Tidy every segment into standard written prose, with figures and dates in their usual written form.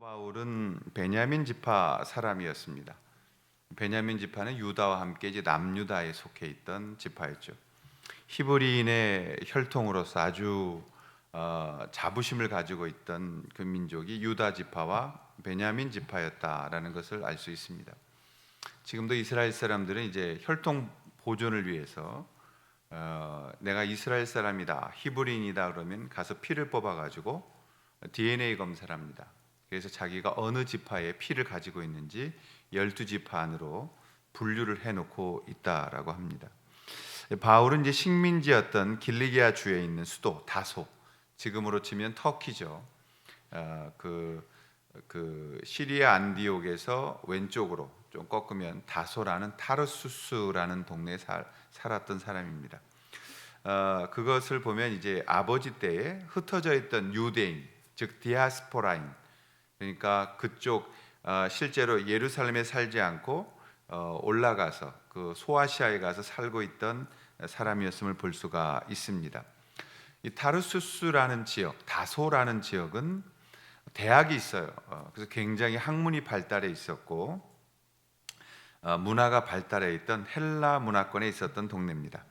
바울은 베냐민 지파 사람이었습니다. 베냐민 지파는 유다와 함께 이제 남유다에 속해 있던 지파였죠. 히브리인의 혈통으로서 아주 자부심을 가지고 있던 그 민족이 유다 지파와 베냐민 지파였다라는 것을 알 수 있습니다. 지금도 이스라엘 사람들은 이제 혈통 보존을 위해서 내가 이스라엘 사람이다, 히브리인이다 그러면 가서 피를 뽑아 가지고 DNA 검사를 합니다. 그래서 자기가 어느 지파의 피를 가지고 있는지 12지파 안으로 분류를 해놓고 있다라고 합니다. 바울은 이제 식민지였던 길리기아 주에 있는 수도 다소, 지금으로 치면 터키죠. 그 시리아 안디옥에서 왼쪽으로 좀 꺾으면 다소라는 타르수스라는 동네에 살았던 사람입니다. 그것을 보면 이제 아버지 때에 흩어져 있던 유대인, 즉 디아스포라인, 그러니까 그쪽 실제로 예루살렘에 살지 않고 올라가서 그 소아시아에 가서 살고 있던 사람이었음을 볼 수가 있습니다. 이 타르수스라는 지역, 다소라는 지역은 대학이 있어요. 그래서 굉장히 학문이 발달해 있었고 문화가 발달해 있던 헬라 문화권에 있었던 동네입니다.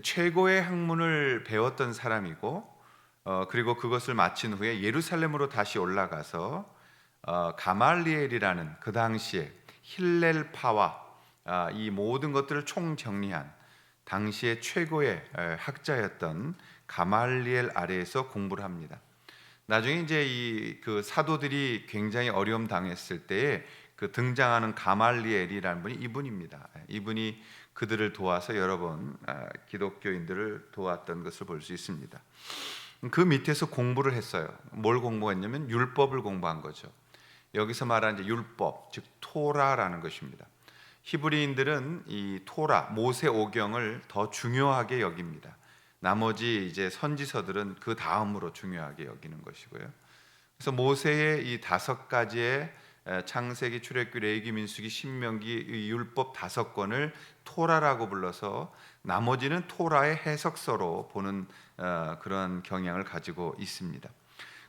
최고의 학문을 배웠던 사람이고 그리고 그것을 마친 후에 예루살렘으로 다시 올라가서 가말리엘이라는 그 당시에 힐렐파와 이 모든 것들을 총정리한 당시의 최고의 학자였던 가말리엘 아래에서 공부를 합니다. 나중에 이제 이 그 사도들이 굉장히 어려움 당했을 때에 그 등장하는 가말리엘이라는 분이 이분입니다. 이분이 그들을 도와서 여러 번 기독교인들을 도왔던 것을 볼 수 있습니다. 그 밑에서 공부를 했어요. 뭘 공부했냐면 율법을 공부한 거죠. 여기서 말하는 이제 율법, 즉 토라라는 것입니다. 히브리인들은 이 토라, 모세 오경을 더 중요하게 여깁니다. 나머지 이제 선지서들은 그 다음으로 중요하게 여기는 것이고요. 그래서 모세의 이 5가지의 창세기, 출애굽기, 레위기, 민수기, 신명기 이 율법 5권을 토라라고 불러서 나머지는 토라의 해석서로 보는 그런 경향을 가지고 있습니다.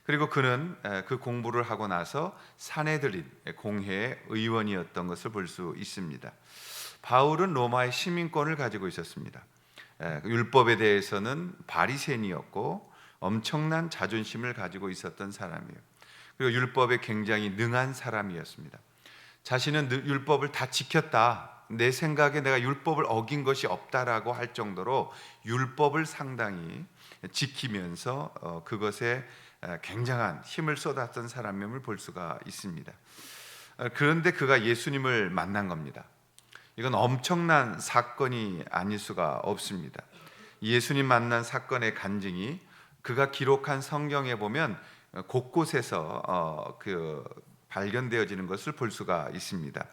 그리고 그는 그 공부를 하고 나서 사내들인 공회의 의원이었던 것을 볼 수 있습니다. 바울은 로마의 시민권을 가지고 있었습니다. 율법에 대해서는 바리새인이었고 엄청난 자존심을 가지고 있었던 사람이에요. 그리고 율법에 굉장히 능한 사람이었습니다. 자신은 율법을 다 지켰다, 내 생각에 내가 율법을 어긴 것이 없다라고 할 정도로 율법을 상당히 지키면서 그것에 굉장한 힘을 쏟았던 사람임을 볼 수가 있습니다. 그런데 그가 예수님을 만난 겁니다. 이건 엄청난 사건이 아닐 수가 없습니다. 예수님 만난 사건의 간증이 그가 기록한 성경에 보면 곳곳에서 발견되어지는 것을 볼 수가 있습니다.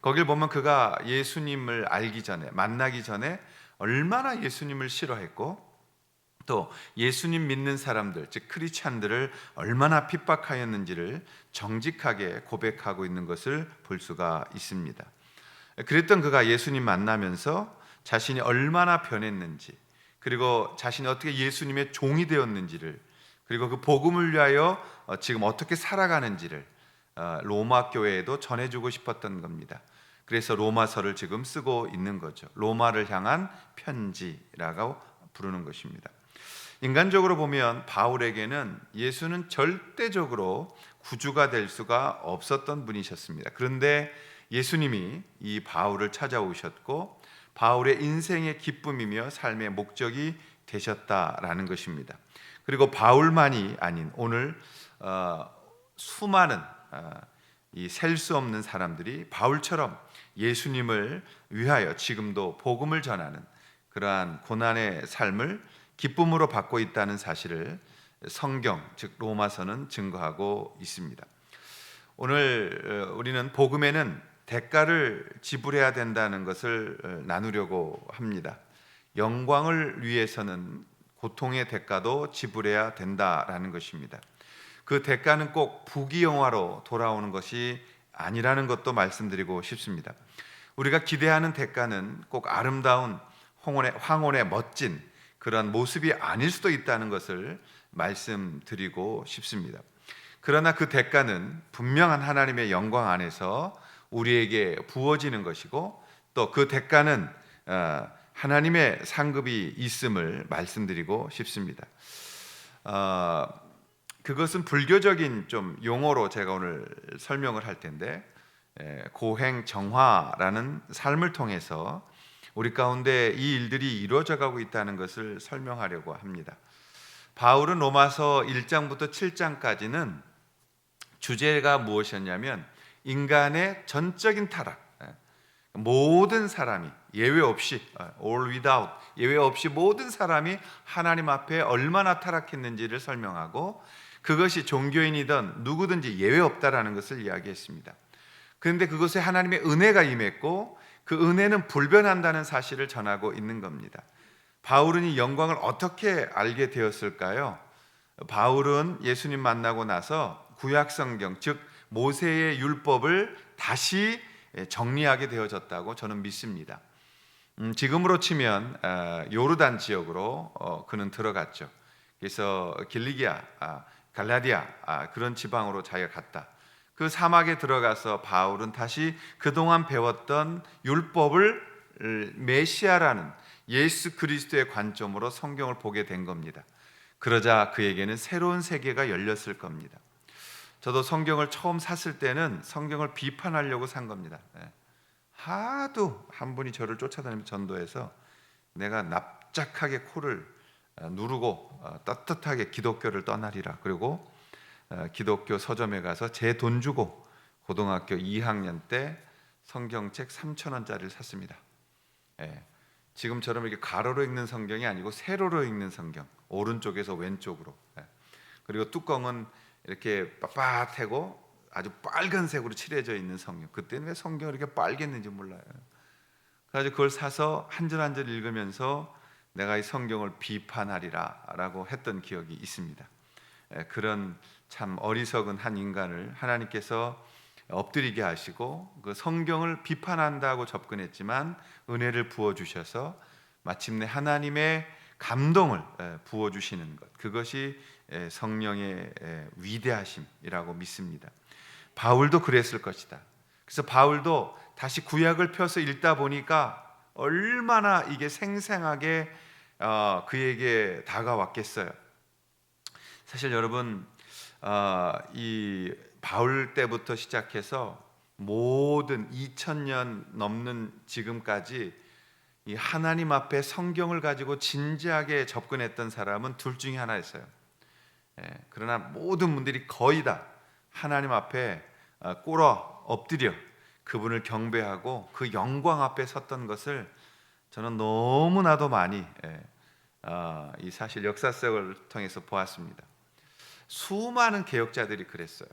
거길 보면 그가 예수님을 알기 전에, 만나기 전에 얼마나 예수님을 싫어했고 또 예수님 믿는 사람들, 즉 크리스찬들을 얼마나 핍박하였는지를 정직하게 고백하고 있는 것을 볼 수가 있습니다. 그랬던 그가 예수님 만나면서 자신이 얼마나 변했는지, 그리고 자신이 어떻게 예수님의 종이 되었는지를, 그리고 그 복음을 위하여 지금 어떻게 살아가는지를 로마 교회에도 전해주고 싶었던 겁니다. 그래서 로마서를 지금 쓰고 있는 거죠. 로마를 향한 편지라고 부르는 것입니다. 인간적으로 보면 바울에게는 예수는 절대적으로 구주가 될 수가 없었던 분이셨습니다. 그런데 예수님이 이 바울을 찾아오셨고 바울의 인생의 기쁨이며 삶의 목적이 되셨다라는 것입니다. 그리고 바울만이 아닌 오늘 수많은 이 셀 수 없는 사람들이 바울처럼 예수님을 위하여 지금도 복음을 전하는 그러한 고난의 삶을 기쁨으로 받고 있다는 사실을 성경, 즉 로마서는 증거하고 있습니다. 오늘 우리는 복음에는 대가를 지불해야 된다는 것을 나누려고 합니다. 영광을 위해서는 고통의 대가도 지불해야 된다라는 것입니다. 그 대가는 꼭 부귀영화로 돌아오는 것이 아니라는 것도 말씀드리고 싶습니다. 우리가 기대하는 대가는 꼭 아름다운 황혼의 멋진 그런 모습이 아닐 수도 있다는 것을 말씀드리고 싶습니다. 그러나 그 대가는 분명한 하나님의 영광 안에서 우리에게 부어지는 것이고, 또 그 대가는 하나님의 상급이 있음을 말씀드리고 싶습니다. 그것은 불교적인 좀 용어로 제가 오늘 설명을 할 텐데, 고행정화라는 삶을 통해서 우리 가운데 이 일들이 이루어져 가고 있다는 것을 설명하려고 합니다. 바울은 로마서 1장부터 7장까지는 주제가 무엇이었냐면 인간의 전적인 타락, 모든 사람이 예외 없이, all without, 예외 없이 모든 사람이 하나님 앞에 얼마나 타락했는지를 설명하고, 그것이 종교인이든 누구든지 예외 없다라는 것을 이야기했습니다. 그런데 그것에 하나님의 은혜가 임했고 그 은혜는 불변한다는 사실을 전하고 있는 겁니다. 바울은 이 영광을 어떻게 알게 되었을까요? 바울은 예수님 만나고 나서 구약 성경, 즉 모세의 율법을 다시 정리하게 되어졌다고 저는 믿습니다. 지금으로 치면 요르단 지역으로 그는 들어갔죠. 그래서 길리기아, 갈라디아 그런 지방으로 자기가 갔다. 그 사막에 들어가서 바울은 다시 그동안 배웠던 율법을 메시아라는 예수 그리스도의 관점으로 성경을 보게 된 겁니다. 그러자 그에게는 새로운 세계가 열렸을 겁니다. 저도 성경을 처음 샀을 때는 성경을 비판하려고 산 겁니다. 하도 한 분이 저를 쫓아다니면서 전도해서 내가 납작하게 코를 누르고 떳떳하게 기독교를 떠나리라. 그리고 기독교 서점에 가서 제 돈 주고 고등학교 2학년 때 성경책 3,000원짜리를 샀습니다. 지금처럼 이렇게 가로로 읽는 성경이 아니고 세로로 읽는 성경, 오른쪽에서 왼쪽으로. 그리고 뚜껑은 이렇게 빳빳하고 아주 빨간색으로 칠해져 있는 성경. 그때는 왜 성경을 이렇게 빨갰는지 몰라요. 그래서 그걸 사서 한 절 한 절 읽으면서 내가 이 성경을 비판하리라라고 했던 기억이 있습니다. 그런 참 어리석은 한 인간을 하나님께서 엎드리게 하시고 그 성경을 비판한다고 접근했지만 은혜를 부어주셔서 마침내 하나님의 감동을 부어주시는 것, 그것이 성령의 위대하심이라고 믿습니다. 바울도 그랬을 것이다. 그래서 바울도 다시 구약을 펴서 읽다 보니까 얼마나 이게 생생하게 그에게 다가왔겠어요. 사실 여러분, 이 바울 때부터 시작해서 모든 2000년 넘는 지금까지 이 하나님 앞에 성경을 가지고 진지하게 접근했던 사람은 둘 중에 하나였어요. 그러나 모든 분들이 거의 다 하나님 앞에 꿇어 엎드려 그분을 경배하고 그 영광 앞에 섰던 것을 저는 너무나도 많이 이 사실 역사책을 통해서 보았습니다. 수많은 개혁자들이 그랬어요.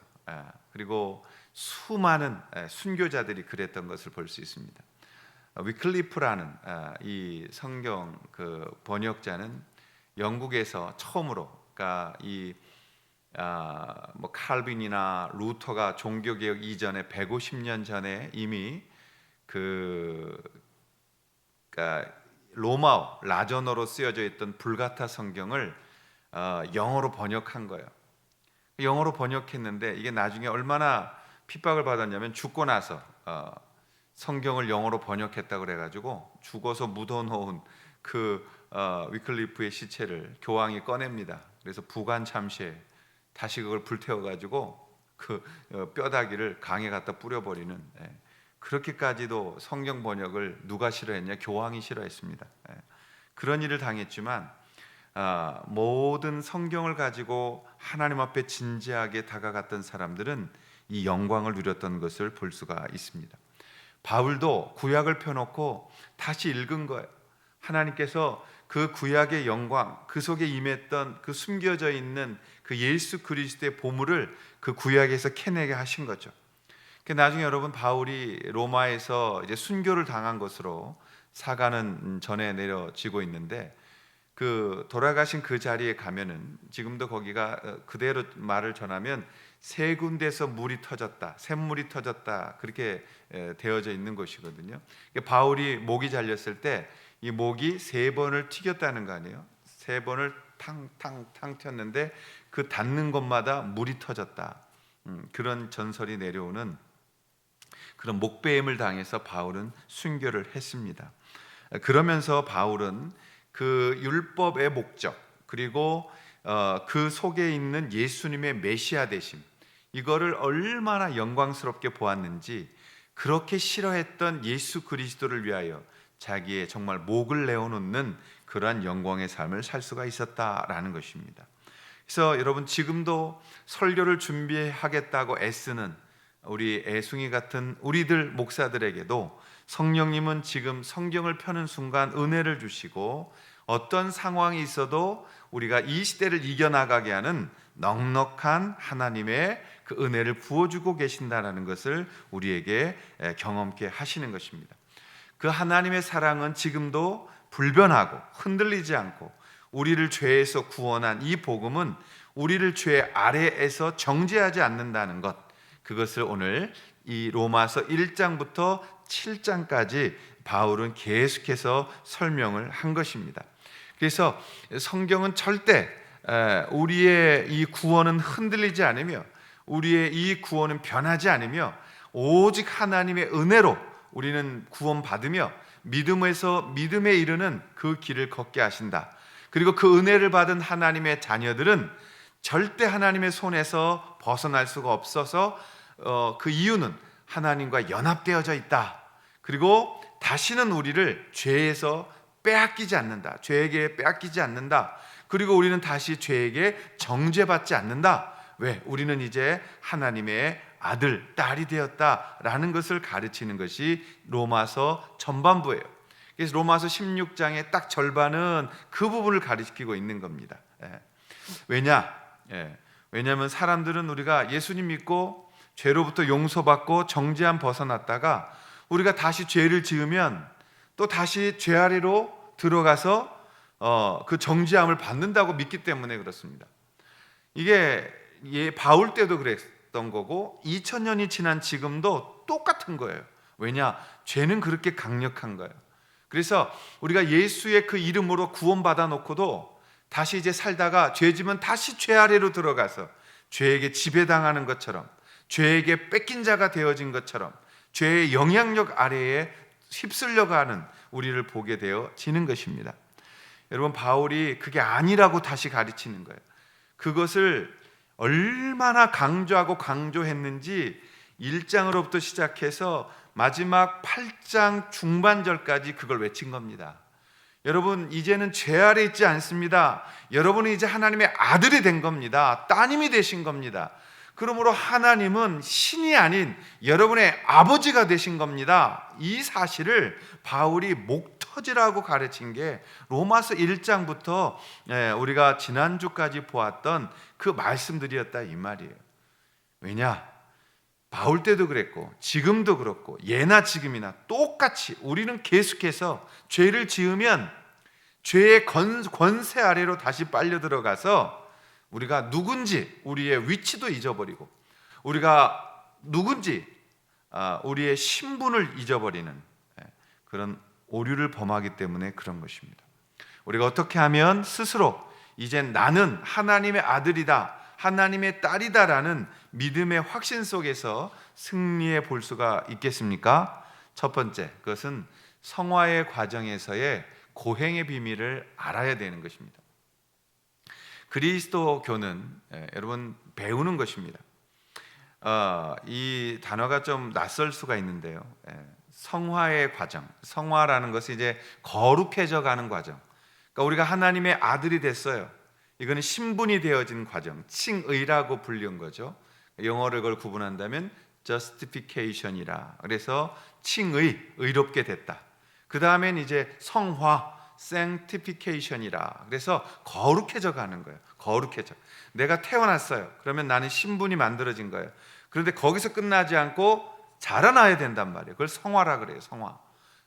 그리고 수많은 순교자들이 그랬던 것을 볼 수 있습니다. 위클리프라는 이 성경 그 번역자는 영국에서 처음으로, 그러니까 이 뭐 칼빈이나 루터가 종교개혁 이전에 150년 전에 이미 그러니까 로마어 라전어로 쓰여져 있던 불가타 성경을 영어로 번역한 거예요. 영어로 번역했는데 이게 나중에 얼마나 핍박을 받았냐면 죽고 나서 성경을 영어로 번역했다고 그래가지고 죽어서 묻어놓은 그 위클리프의 시체를 교황이 꺼냅니다. 그래서 부관 참시에 다시 그걸 불태워가지고 그 뼈다귀를 강에 갖다 뿌려버리는, 그렇게까지도 성경 번역을 누가 싫어했냐? 교황이 싫어했습니다. 그런 일을 당했지만 모든 성경을 가지고 하나님 앞에 진지하게 다가갔던 사람들은 이 영광을 누렸던 것을 볼 수가 있습니다. 바울도 구약을 펴놓고 다시 읽은 거예요. 하나님께서 그 구약의 영광, 그 속에 임했던 그 숨겨져 있는 그 예수 그리스도의 보물을 그 구약에서 캐내게 하신 거죠. 나중에 여러분, 바울이 로마에서 이제 순교를 당한 것으로 사가는 전에 내려지고 있는데, 그 돌아가신 그 자리에 가면은 지금도 거기가 그대로 말을 전하면 세 군데서 물이 터졌다, 샘물이 터졌다, 그렇게 되어져 있는 것이거든요. 바울이 목이 잘렸을 때 이 목이 3번을 튀겼다는 거 아니에요? 3번을 탕탕탕 튀었는데 그 닿는 곳마다 물이 터졌다. 그런 전설이 내려오는 그런 목배임을 당해서 바울은 순교를 했습니다. 그러면서 바울은 그 율법의 목적, 그리고 그 속에 있는 예수님의 메시아 되심, 이거를 얼마나 영광스럽게 보았는지, 그렇게 싫어했던 예수 그리스도를 위하여 자기의 정말 목을 내어놓는 그러한 영광의 삶을 살 수가 있었다라는 것입니다. 그래서 여러분, 지금도 설교를 준비하겠다고 애쓰는 우리 애숭이 같은 우리들 목사들에게도 성령님은 지금 성경을 펴는 순간 은혜를 주시고, 어떤 상황이 있어도 우리가 이 시대를 이겨나가게 하는 넉넉한 하나님의 그 은혜를 부어주고 계신다는 것을 우리에게 경험케 하시는 것입니다. 그 하나님의 사랑은 지금도 불변하고 흔들리지 않고, 우리를 죄에서 구원한 이 복음은 우리를 죄 아래에서 정죄하지 않는다는 것, 그것을 오늘 이 로마서 1장부터 7장까지 바울은 계속해서 설명을 한 것입니다. 그래서 성경은 절대 우리의 이 구원은 흔들리지 않으며, 우리의 이 구원은 변하지 않으며, 오직 하나님의 은혜로 우리는 구원받으며 믿음에서 믿음에 이르는 그 길을 걷게 하신다. 그리고 그 은혜를 받은 하나님의 자녀들은 절대 하나님의 손에서 벗어날 수가 없어서 그 이유는 하나님과 연합되어져 있다. 그리고 다시는 우리를 죄에서 빼앗기지 않는다. 죄에게 빼앗기지 않는다. 그리고 우리는 다시 죄에게 정죄받지 않는다. 왜? 우리는 이제 하나님의 아들, 딸이 되었다라는 것을 가르치는 것이 로마서 전반부예요. 그래서 로마서 16장의 딱 절반은 그 부분을 가르치고 있는 겁니다. 왜냐하면 사람들은 우리가 예수님 믿고 죄로부터 용서받고 정죄함 벗어났다가 우리가 다시 죄를 지으면 또 다시 죄 아래로 들어가서 그 정죄함을 받는다고 믿기 때문에 그렇습니다. 이게 바울 때도 그랬던 거고 2000년이 지난 지금도 똑같은 거예요. 왜냐? 죄는 그렇게 강력한 거예요. 그래서 우리가 예수의 그 이름으로 구원받아 놓고도 다시 이제 살다가 죄지면 다시 죄 아래로 들어가서 죄에게 지배당하는 것처럼, 죄에게 뺏긴 자가 되어진 것처럼 죄의 영향력 아래에 휩쓸려가는 우리를 보게 되어지는 것입니다. 여러분, 바울이 그게 아니라고 다시 가르치는 거예요. 그것을 얼마나 강조하고 강조했는지 1장으로부터 시작해서 마지막 8장 중반절까지 그걸 외친 겁니다. 여러분, 이제는 죄 아래 있지 않습니다. 여러분은 이제 하나님의 아들이 된 겁니다. 따님이 되신 겁니다. 그러므로 하나님은 신이 아닌 여러분의 아버지가 되신 겁니다. 이 사실을 바울이 목터지라고 가르친 게 로마서 1장부터 우리가 지난주까지 보았던 그 말씀들이었다 이 말이에요. 왜냐? 바울 때도 그랬고 지금도 그렇고 예나 지금이나 똑같이 우리는 계속해서 죄를 지으면 죄의 권세 아래로 다시 빨려 들어가서 우리가 누군지 우리의 위치도 잊어버리고, 우리가 누군지 우리의 신분을 잊어버리는 그런 오류를 범하기 때문에 그런 것입니다. 우리가 어떻게 하면 스스로 이젠 나는 하나님의 아들이다, 하나님의 딸이다라는 믿음의 확신 속에서 승리해 볼 수가 있겠습니까? 첫 번째, 그것은 성화의 과정에서의 고행의 비밀을 알아야 되는 것입니다. 그리스도교는 여러분 배우는 것입니다. 이 단어가 좀 낯설 수가 있는데요. 성화의 과정, 성화라는 것은 이제 거룩해져 가는 과정. 그러니까 우리가 하나님의 아들이 됐어요. 이거는 신분이 되어진 과정, 칭의라고 불리는 거죠. 영어를 그걸 구분한다면 justification이라. 그래서 칭의, 의롭게 됐다. 그 다음엔 이제 성화, sanctification이라. 그래서 거룩해져 가는 거예요. 거룩해져. 내가 태어났어요. 그러면 나는 신분이 만들어진 거예요. 그런데 거기서 끝나지 않고 자라나야 된단 말이에요. 그걸 성화라 그래요. 성화.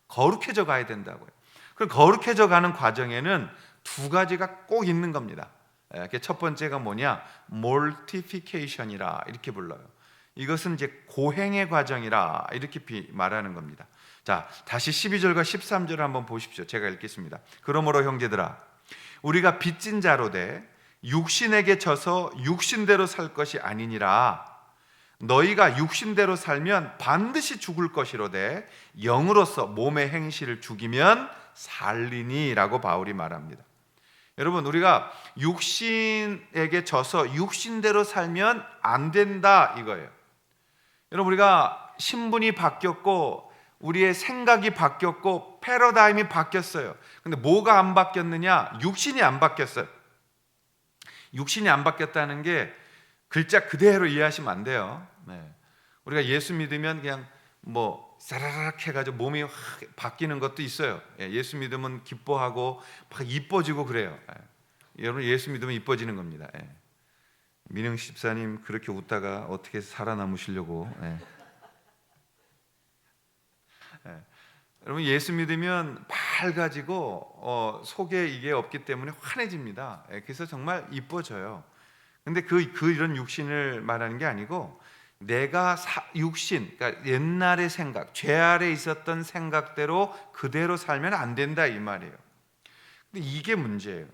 거룩해져 가야 된다고요. 그 거룩해져 가는 과정에는 두 가지가 꼭 있는 겁니다. 첫 번째가 뭐냐? mortification이라 이렇게 불러요. 이것은 이제 고행의 과정이라 이렇게 말하는 겁니다. 자, 다시 12절과 13절을 한번 보십시오. 제가 읽겠습니다. 그러므로 형제들아, 우리가 빚진 자로 돼 육신에게 져서 육신대로 살 것이 아니니라. 너희가 육신대로 살면 반드시 죽을 것이로되 영으로서 몸의 행실을 죽이면 살리니라고 바울이 말합니다. 여러분, 우리가 육신에게 져서 육신대로 살면 안 된다 이거예요. 여러분, 우리가 신분이 바뀌었고 우리의 생각이 바뀌었고 패러다임이 바뀌었어요. 근데 뭐가 안 바뀌었느냐? 육신이 안 바뀌었어요. 육신이 안 바뀌었다는 게 글자 그대로 이해하시면 안 돼요. 네. 우리가 예수 믿으면 그냥 뭐 사라락 해가지고 몸이 확 바뀌는 것도 있어요. 예수 믿으면 기뻐하고 막 이뻐지고 그래요. 여러분, 예수 믿으면 이뻐지는 겁니다. 민영 집사님 그렇게 웃다가 어떻게 살아남으시려고? 여러분, 예수 믿으면 밝아지고 속에 이게 없기 때문에 환해집니다. 그래서 정말 이뻐져요. 근데 이런 육신을 말하는 게 아니고 내가 육신, 그러니까 옛날의 생각, 죄 아래 있었던 생각대로 그대로 살면 안 된다 이 말이에요. 근데 이게 문제예요.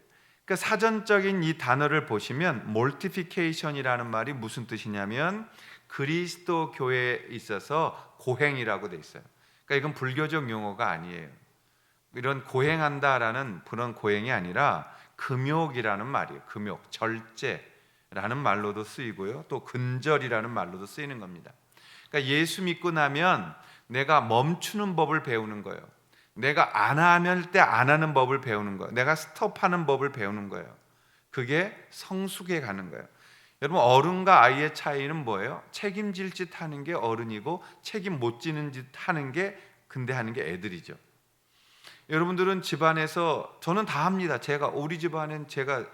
그러니까 사전적인 이 단어를 보시면 mortification이라는 말이 무슨 뜻이냐면 그리스도 교회에 있어서 고행이라고 돼 있어요. 그러니까 이건 불교적 용어가 아니에요. 이런 고행한다라는 그런 고행이 아니라 금욕이라는 말이에요. 금욕, 절제라는 말로도 쓰이고요. 또 근절이라는 말로도 쓰이는 겁니다. 그러니까 예수 믿고 나면 내가 멈추는 법을 배우는 거예요. 내가 안 하면 때 안 하는 법을 배우는 거예요. 내가 스톱하는 법을 배우는 거예요. 그게 성숙해 가는 거예요. 여러분, 어른과 아이의 차이는 뭐예요? 책임질 짓 하는 게 어른이고 책임 못 지는 짓 하는 게 근데 하는 게 애들이죠. 여러분들은 집안에서 저는 다 합니다. 우리 집안은 제가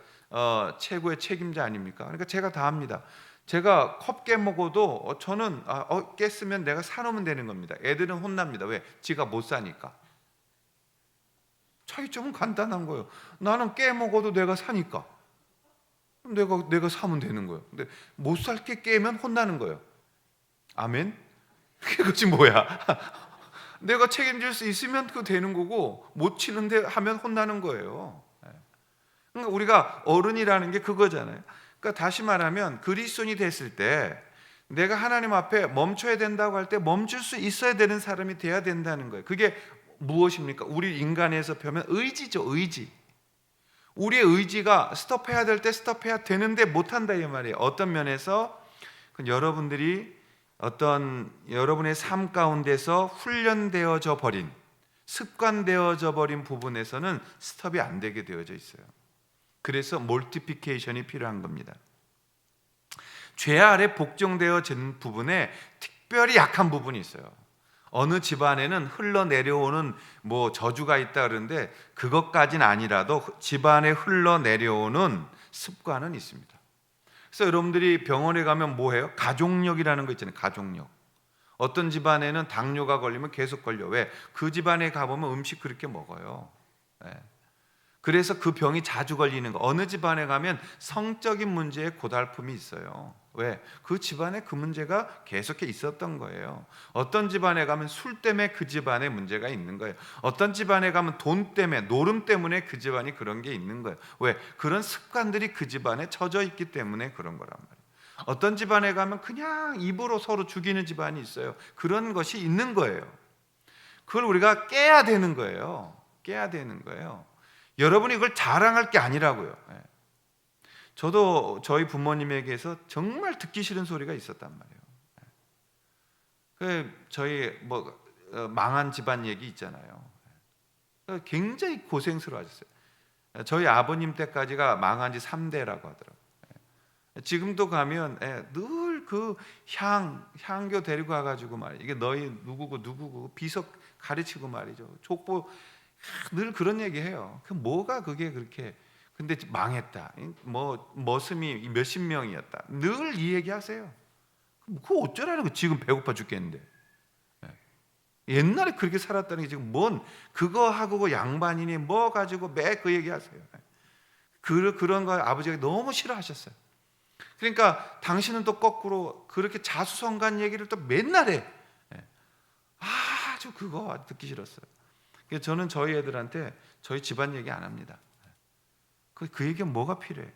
최고의 책임자 아닙니까? 그러니까 제가 다 합니다. 제가 컵 깨먹어도 저는 깼으면 내가 사놓으면 되는 겁니다. 애들은 혼납니다. 왜? 지가 못 사니까. 차이점은 간단한 거예요. 나는 깨먹어도 내가 사니까. 내가 사면 되는 거예요. 근데 못 살 게 깨면 혼나는 거예요. 아멘? 그것이 뭐야? 내가 책임질 수 있으면 그거 되는 거고 못 치는데 하면 혼나는 거예요. 그러니까 우리가 어른이라는 게 그거잖아요. 그러니까 다시 말하면 그리스도인이 됐을 때 내가 하나님 앞에 멈춰야 된다고 할 때 멈출 수 있어야 되는 사람이 돼야 된다는 거예요. 그게 무엇입니까? 우리 인간에서 펴면 의지죠. 의지. 우리의 의지가 스톱해야 될 때 스톱해야 되는데 못한다 이 말이에요. 어떤 면에서 여러분들이 여러분의 삶 가운데서 훈련되어져 버린, 습관되어져 버린 부분에서는 스톱이 안 되게 되어져 있어요. 그래서 몰티피케이션이 필요한 겁니다. 죄 아래 복종되어진 부분에 특별히 약한 부분이 있어요. 어느 집안에는 흘러내려오는 저주가 있다 그러는데 그것까지는 아니라도 집안에 흘러내려오는 습관은 있습니다. 그래서 여러분들이 병원에 가면 뭐 해요? 가족력이라는 거 있잖아요. 가족력. 어떤 집안에는 당뇨가 걸리면 계속 걸려. 왜? 그 집안에 가보면 음식 그렇게 먹어요. 그래서 그 병이 자주 걸리는 거. 어느 집안에 가면 성적인 문제에 고달픔이 있어요. 왜? 그 집안에 그 문제가 계속해 있었던 거예요. 어떤 집안에 가면 술 때문에 그 집안에 문제가 있는 거예요. 어떤 집안에 가면 돈 때문에, 노름 때문에 그 집안이 그런 게 있는 거예요. 왜? 그런 습관들이 그 집안에 젖어 있기 때문에 그런 거란 말이에요. 어떤 집안에 가면 그냥 입으로 서로 죽이는 집안이 있어요. 그런 것이 있는 거예요. 그걸 우리가 깨야 되는 거예요. 깨야 되는 거예요. 여러분이 이걸 자랑할 게 아니라고요. 저도 저희 부모님에게서 정말 듣기 싫은 소리가 있었단 말이에요. 저희 망한 집안 얘기 있잖아요. 굉장히 고생스러워하셨어요. 저희 아버님 때까지가 망한 지 3대라고 하더라고요. 지금도 가면 늘 그 향교 데리고 와가지고 말이에요. 이게 너희 누구고 비석 가르치고 말이죠. 족보 늘 그런 얘기해요. 뭐가 그게 그렇게 근데 망했다. 머슴이 몇십 명이었다. 늘 이 얘기하세요. 그거 어쩌라는 거? 지금 배고파 죽겠는데. 옛날에 그렇게 살았다는 게 지금 그거 하고 양반이니 뭐 가지고 매 그 얘기하세요. 그런 거 아버지가 너무 싫어하셨어요. 그러니까 당신은 또 거꾸로 그렇게 자수성가한 얘기를 또 맨날 해. 아주 그거 듣기 싫었어요. 그래서 저는 저희 애들한테 저희 집안 얘기 안 합니다. 그 얘기가 뭐가 필요해?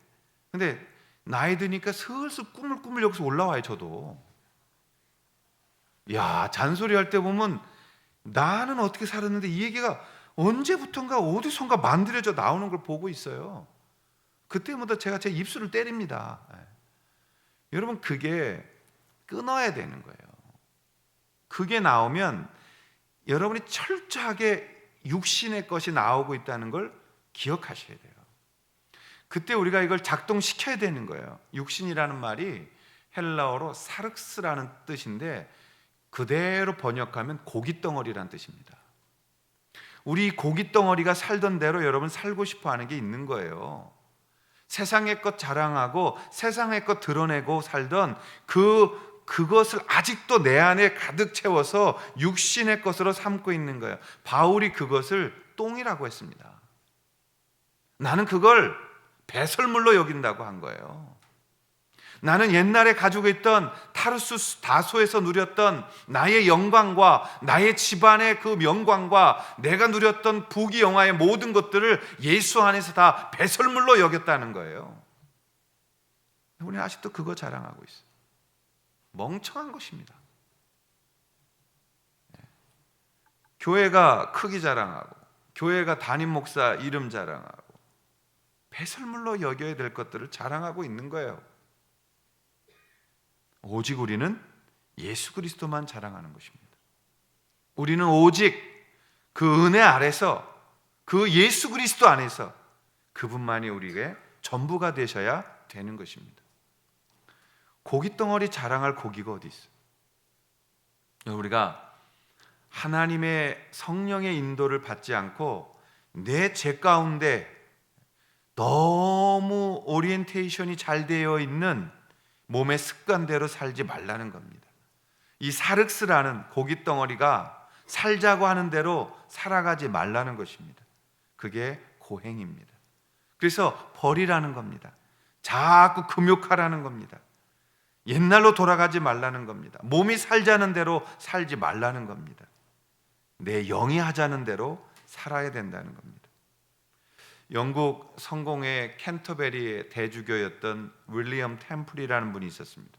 근데 나이 드니까 슬슬 꾸물꾸물 여기서 올라와요. 저도 야, 잔소리할 때 보면 나는 어떻게 살았는데 이 얘기가 언제부턴가 어디선가 만들어져 나오는 걸 보고 있어요. 그때마다 제가 제 입술을 때립니다. 여러분, 그게 끊어야 되는 거예요. 그게 나오면 여러분이 철저하게 육신의 것이 나오고 있다는 걸 기억하셔야 돼요. 그때 우리가 이걸 작동시켜야 되는 거예요. 육신이라는 말이 헬라어로 사륵스라는 뜻인데 그대로 번역하면 고깃덩어리라는 뜻입니다. 우리 고깃덩어리가 살던 대로 여러분 살고 싶어 하는 게 있는 거예요. 세상의 것 자랑하고 세상의 것 드러내고 살던 그것을 아직도 내 안에 가득 채워서 육신의 것으로 삼고 있는 거예요. 바울이 그것을 똥이라고 했습니다. 나는 그걸 배설물로 여긴다고 한 거예요. 나는 옛날에 가지고 있던 타르수스 다소에서 누렸던 나의 영광과 나의 집안의 그 영광과 내가 누렸던 부귀영화의 모든 것들을 예수 안에서 다 배설물로 여겼다는 거예요. 우리는 아직도 그거 자랑하고 있어요. 멍청한 것입니다. 교회가 크기 자랑하고 교회가 담임 목사 이름 자랑하고 배설물로 여겨야 될 것들을 자랑하고 있는 거예요. 오직 우리는 예수 그리스도만 자랑하는 것입니다. 우리는 오직 그 은혜 아래서 그 예수 그리스도 안에서 그분만이 우리에게 전부가 되셔야 되는 것입니다. 고깃덩어리 자랑할 고기가 어디 있어요? 우리가 하나님의 성령의 인도를 받지 않고 내 죄 가운데 너무 오리엔테이션이 잘 되어 있는 몸의 습관대로 살지 말라는 겁니다. 이 사륵스라는 고깃덩어리가 살자고 하는 대로 살아가지 말라는 것입니다. 그게 고행입니다. 그래서 버리라는 겁니다. 자꾸 금욕하라는 겁니다. 옛날로 돌아가지 말라는 겁니다. 몸이 살자는 대로 살지 말라는 겁니다. 내 영이 하자는 대로 살아야 된다는 겁니다. 영국 성공의 캔터베리의 대주교였던 윌리엄 템플이라는 분이 있었습니다.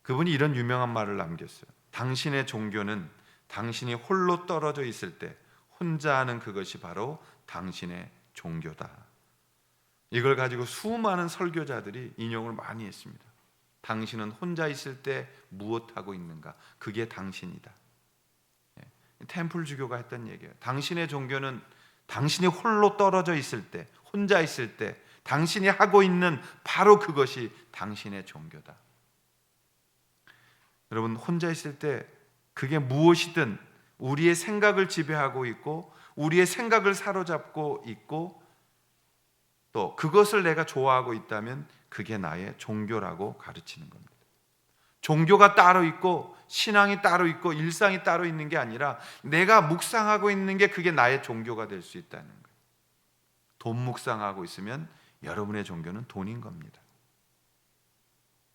그분이 이런 유명한 말을 남겼어요. 당신의 종교는 당신이 홀로 떨어져 있을 때 혼자 하는 그것이 바로 당신의 종교다. 이걸 가지고 수많은 설교자들이 인용을 많이 했습니다. 당신은 혼자 있을 때 무엇하고 있는가? 그게 당신이다. 템플 주교가 했던 얘기예요. 당신의 종교는 당신이 홀로 떨어져 있을 때, 혼자 있을 때 당신이 하고 있는 바로 그것이 당신의 종교다. 여러분, 혼자 있을 때 그게 무엇이든 우리의 생각을 지배하고 있고 우리의 생각을 사로잡고 있고 또 그것을 내가 좋아하고 있다면 그게 나의 종교라고 가르치는 겁니다. 종교가 따로 있고 신앙이 따로 있고 일상이 따로 있는 게 아니라 내가 묵상하고 있는 게 그게 나의 종교가 될 수 있다는 거예요. 돈 묵상하고 있으면 여러분의 종교는 돈인 겁니다.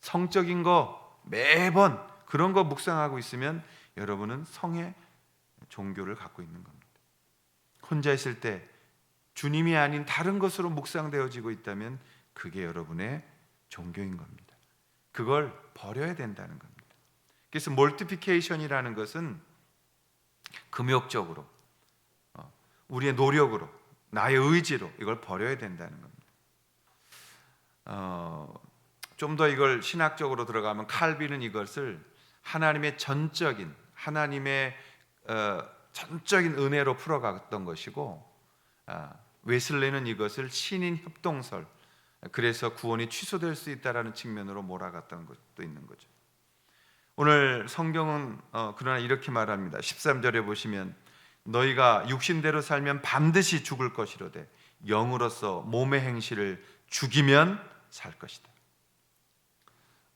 성적인 거 매번 그런 거 묵상하고 있으면 여러분은 성의 종교를 갖고 있는 겁니다. 혼자 있을 때 주님이 아닌 다른 것으로 묵상되어지고 있다면 그게 여러분의 종교인 겁니다. 그걸 버려야 된다는 겁니다. 그래서 몰티피케이션이라는 것은 금욕적으로 우리의 노력으로 나의 의지로 이걸 버려야 된다는 겁니다. 좀 더 이걸 신학적으로 들어가면 칼빈은 이것을 하나님의 전적인 은혜로 풀어갔던 것이고 웨슬레는 이것을 신인 협동설, 그래서 구원이 취소될 수 있다라는 측면으로 몰아갔던 것도 있는 거죠. 오늘 성경은 그러나 이렇게 말합니다. 13절에 보시면 너희가 육신대로 살면 반드시 죽을 것이로되 영으로서 몸의 행실을 죽이면 살 것이다.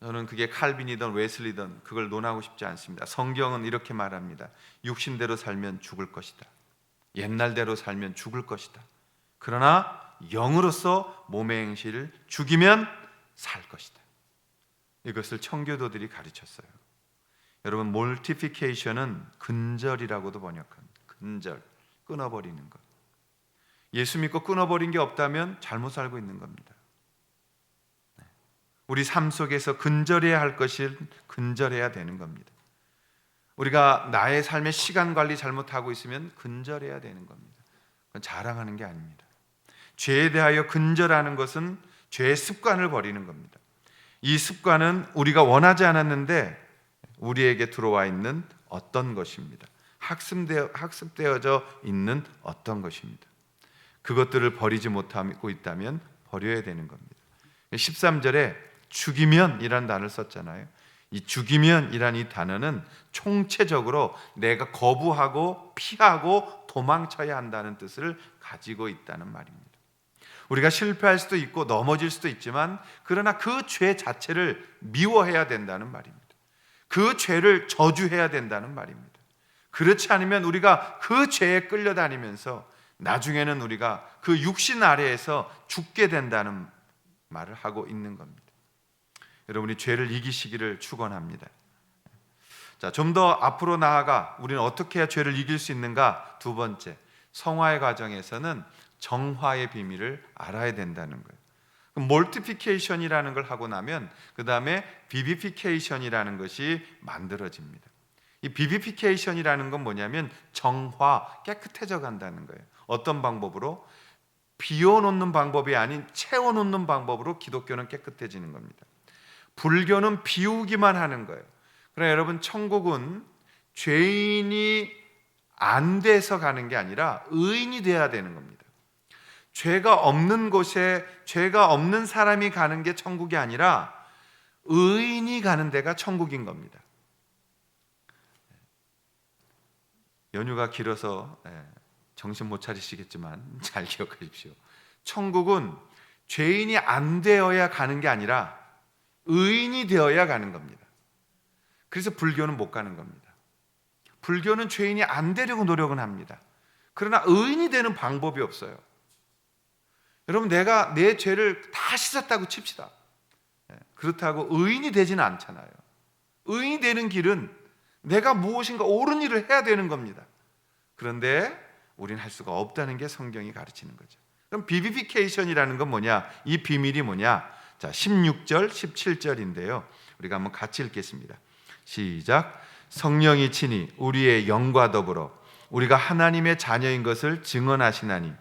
저는 그게 칼빈이든 웨슬리든 그걸 논하고 싶지 않습니다. 성경은 이렇게 말합니다. 육신대로 살면 죽을 것이다. 옛날대로 살면 죽을 것이다. 그러나 영으로서 몸의 행실을 죽이면 살 것이다. 이것을 청교도들이 가르쳤어요. 여러분, 몰티피케이션은 근절이라고도 번역합니다. 근절, 끊어버리는 것. 예수 믿고 끊어버린 게 없다면 잘못 살고 있는 겁니다. 우리 삶 속에서 근절해야 할 것을 근절해야 되는 겁니다. 우리가 나의 삶의 시간 관리 잘못하고 있으면 근절해야 되는 겁니다. 그건 자랑하는 게 아닙니다. 죄에 대하여 근절하는 것은 죄의 습관을 버리는 겁니다. 이 습관은 우리가 원하지 않았는데 우리에게 들어와 있는 어떤 것입니다. 학습되어져 있는 어떤 것입니다. 그것들을 버리지 못하고 있다면 버려야 되는 겁니다. 13절에 죽이면이라는 단어를 썼잖아요. 이 죽이면이라는 이 단어는 총체적으로 내가 거부하고 피하고 도망쳐야 한다는 뜻을 가지고 있다는 말입니다. 우리가 실패할 수도 있고 넘어질 수도 있지만 그러나 그 죄 자체를 미워해야 된다는 말입니다. 그 죄를 저주해야 된다는 말입니다. 그렇지 않으면 우리가 그 죄에 끌려다니면서 나중에는 우리가 그 육신 아래에서 죽게 된다는 말을 하고 있는 겁니다. 여러분이 죄를 이기시기를 축원합니다. 자, 좀 더 앞으로 나아가 우리는 어떻게 해야 죄를 이길 수 있는가? 두 번째, 성화의 과정에서는 정화의 비밀을 알아야 된다는 거예요. 몰티피케이션이라는 걸 하고 나면 그 다음에 비비피케이션이라는 것이 만들어집니다. 이 비비피케이션이라는 건 뭐냐면 정화, 깨끗해져 간다는 거예요. 어떤 방법으로? 비워놓는 방법이 아닌 채워놓는 방법으로 기독교는 깨끗해지는 겁니다. 불교는 비우기만 하는 거예요. 그러나 여러분, 천국은 죄인이 안 돼서 가는 게 아니라 의인이 돼야 되는 겁니다. 죄가 없는 곳에 죄가 없는 사람이 가는 게 천국이 아니라 의인이 가는 데가 천국인 겁니다. 연휴가 길어서 정신 못 차리시겠지만 잘 기억하십시오. 천국은 죄인이 안 되어야 가는 게 아니라 의인이 되어야 가는 겁니다. 그래서 불교는 못 가는 겁니다. 불교는 죄인이 안 되려고 노력은 합니다. 그러나 의인이 되는 방법이 없어요. 여러분, 내가 내 죄를 다 씻었다고 칩시다. 그렇다고 의인이 되지는 않잖아요. 의인이 되는 길은 내가 무엇인가 옳은 일을 해야 되는 겁니다. 그런데 우리는 할 수가 없다는 게 성경이 가르치는 거죠. 그럼 비비피케이션이라는 건 뭐냐? 이 비밀이 뭐냐? 자, 16절, 17절인데요. 우리가 한번 같이 읽겠습니다. 시작. 성령이 친히 우리의 영과 더불어 우리가 하나님의 자녀인 것을 증언하시나니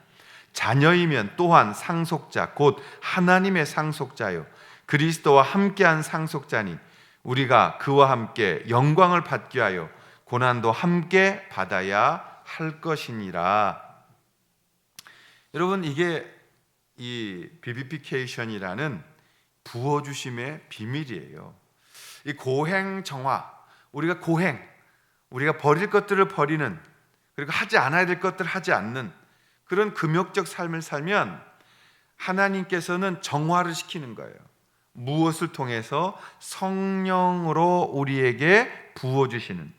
자녀이면 또한 상속자 곧 하나님의 상속자요 그리스도와 함께한 상속자니 우리가 그와 함께 영광을 받기 위하여 고난도 함께 받아야 할 것이니라. 여러분, 이게 이 비비피케이션이라는 부어주심의 비밀이에요. 이 고행정화, 우리가 우리가 버릴 것들을 버리는, 그리고 하지 않아야 될 것들을 하지 않는 그런 금욕적 삶을 살면 하나님께서는 정화를 시키는 거예요. 무엇을 통해서? 성령으로 우리에게 부어주시는,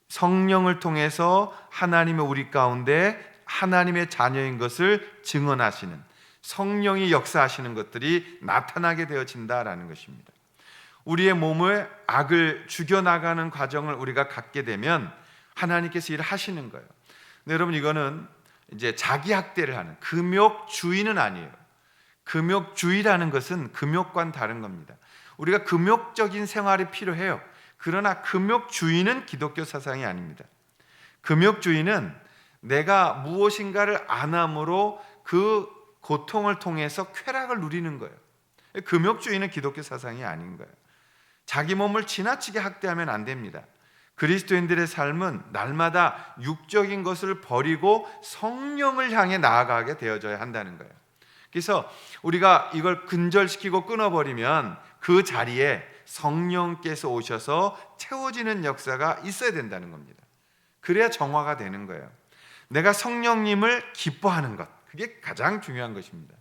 성령을 통해서 하나님의 우리 가운데 하나님의 자녀인 것을 증언하시는, 성령이 역사하시는 것들이 나타나게 되어진다라는 것입니다. 우리의 몸을 악을 죽여나가는 과정을 우리가 갖게 되면 하나님께서 일을 하시는 거예요. 근데 여러분, 이거는 이제 자기 학대를 하는, 금욕주의는 아니에요. 금욕주의라는 것은 금욕과는 다른 겁니다. 우리가 금욕적인 생활이 필요해요. 그러나 금욕주의는 기독교 사상이 아닙니다. 금욕주의는 내가 무엇인가를 안 함으로 그 고통을 통해서 쾌락을 누리는 거예요. 금욕주의는 기독교 사상이 아닌 거예요. 자기 몸을 지나치게 학대하면 안 됩니다. 그리스도인들의 삶은 날마다 육적인 것을 버리고 성령을 향해 나아가게 되어져야 한다는 거예요. 그래서 우리가 이걸 근절시키고 끊어버리면 그 자리에 성령께서 오셔서 채워지는 역사가 있어야 된다는 겁니다. 그래야 정화가 되는 거예요. 내가 성령님을 기뻐하는 것, 그게 가장 중요한 것입니다.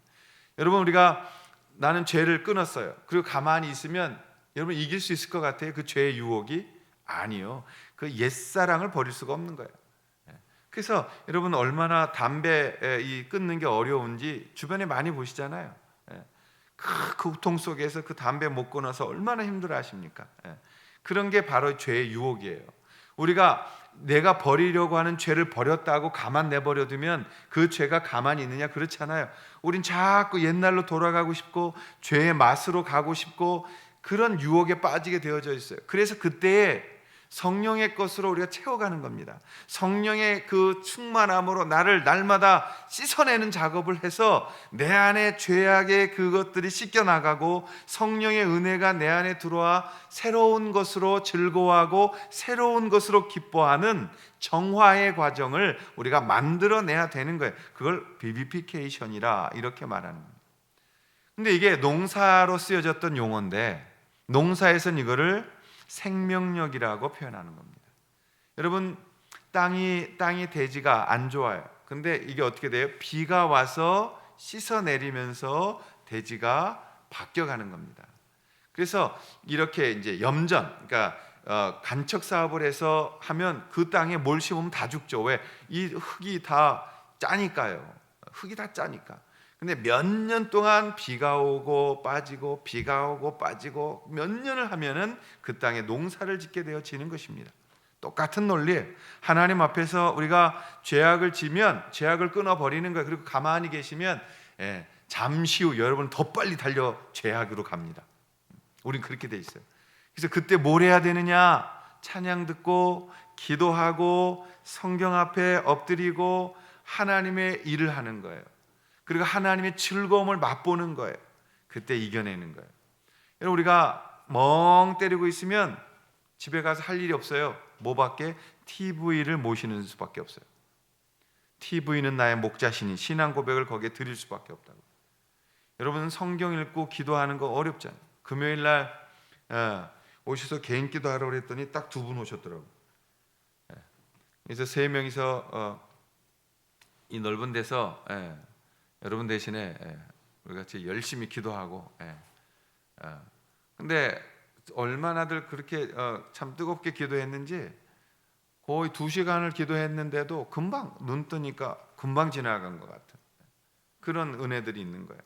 여러분, 우리가 나는 죄를 끊었어요. 그리고 가만히 있으면 여러분 이길 수 있을 것 같아요? 그 죄의 유혹이? 아니요. 그 옛사랑을 버릴 수가 없는 거예요. 그래서 여러분, 얼마나 담배 끊는 게 어려운지 주변에 많이 보시잖아요. 그 고통 속에서 그 담배 못 끊어서 얼마나 힘들어 하십니까? 그런 게 바로 죄의 유혹이에요. 우리가 내가 버리려고 하는 죄를 버렸다고 가만 내버려두면 그 죄가 가만히 있느냐? 그렇잖아요. 우린 자꾸 옛날로 돌아가고 싶고 죄의 맛으로 가고 싶고 그런 유혹에 빠지게 되어져 있어요. 그래서 그때에 성령의 것으로 우리가 채워가는 겁니다. 성령의 그 충만함으로 나를 날마다 씻어내는 작업을 해서 내 안에 죄악의 그것들이 씻겨나가고 성령의 은혜가 내 안에 들어와 새로운 것으로 즐거워하고 새로운 것으로 기뻐하는 정화의 과정을 우리가 만들어내야 되는 거예요. 그걸 비비피케이션이라 이렇게 말하는 거예요. 근데 이게 농사로 쓰여졌던 용어인데 농사에서는 이거를 생명력이라고 표현하는 겁니다. 여러분, 땅이 대지가 안 좋아요. 근데 이게 어떻게 돼요? 비가 와서 씻어 내리면서 대지가 바뀌어가는 겁니다. 그래서 이렇게 이제 염전, 그러니까 간척 사업을 해서 하면 그 땅에 뭘 심으면 다 죽죠. 왜? 이 흙이 다 짜니까요. 흙이 다 짜니까. 근데 몇 년 동안 비가 오고 빠지고 비가 오고 빠지고 몇 년을 하면은 그 땅에 농사를 짓게 되어지는 것입니다. 똑같은 논리예요. 하나님 앞에서 우리가 죄악을 지면 죄악을 끊어버리는 거예요. 그리고 가만히 계시면 잠시 후 여러분 더 빨리 달려 죄악으로 갑니다. 우린 그렇게 돼 있어요. 그래서 그때 뭘 해야 되느냐? 찬양 듣고 기도하고 성경 앞에 엎드리고 하나님의 일을 하는 거예요. 그리고 하나님의 즐거움을 맛보는 거예요. 그때 이겨내는 거예요. 여러분, 우리가 멍 때리고 있으면 집에 가서 할 일이 없어요. 뭐밖에? TV를 모시는 수밖에 없어요. TV는 나의 목자시니 신앙 고백을 거기에 드릴 수밖에 없다고. 여러분, 성경 읽고 기도하는 거 어렵잖아요. 금요일 날 오셔서 개인 기도하라고 그랬더니 딱 2분 오셨더라고요. 그래서 3명이서 이 넓은 데서 여러분 대신에 우리 같이 열심히 기도하고, 근데 얼마나들 그렇게 참 뜨겁게 기도했는지 거의 2시간을 기도했는데도 금방 눈 뜨니까 금방 지나간 것 같은 그런 은혜들이 있는 거예요.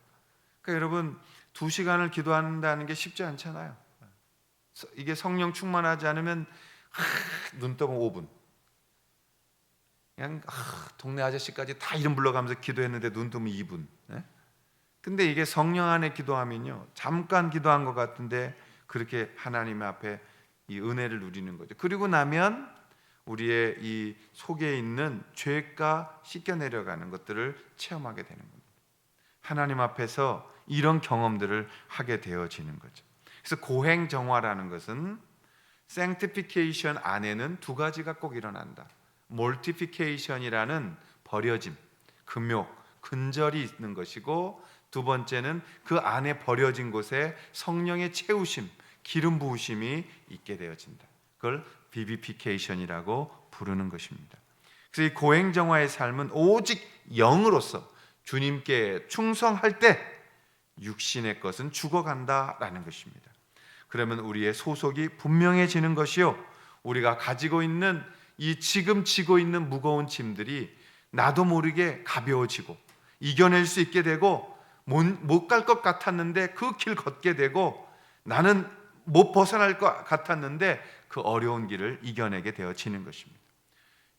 그러니까 여러분, 2시간을 기도한다는 게 쉽지 않잖아요. 이게 성령 충만하지 않으면 눈 뜨면 5분, 그냥 동네 아저씨까지 다 이름 불러가면서 기도했는데 눈 뜨면 2분. 근데 이게 성령 안에 기도하면요, 잠깐 기도한 것 같은데 그렇게 하나님 앞에 이 은혜를 누리는 거죠. 그리고 나면 우리의 이 속에 있는 죄가 씻겨 내려가는 것들을 체험하게 되는 겁니다. 하나님 앞에서 이런 경험들을 하게 되어지는 거죠. 그래서 고행정화라는 것은 sanctification 안에는 2가지가 꼭 일어난다. mortification이라는 버려짐, 금욕, 근절이 있는 것이고, 2번째는 그 안에 버려진 곳에 성령의 채우심, 기름 부으심이 있게 되어진다. 그걸 vivification이라고 부르는 것입니다. 그래서 이 고행정화의 삶은 오직 영으로서 주님께 충성할 때 육신의 것은 죽어간다라는 것입니다. 그러면 우리의 소속이 분명해지는 것이요, 우리가 가지고 있는 이 지금 지고 있는 무거운 짐들이 나도 모르게 가벼워지고 이겨낼 수 있게 되고, 못 갈 것 같았는데 그 길 걷게 되고, 나는 못 벗어날 것 같았는데 그 어려운 길을 이겨내게 되어지는 것입니다.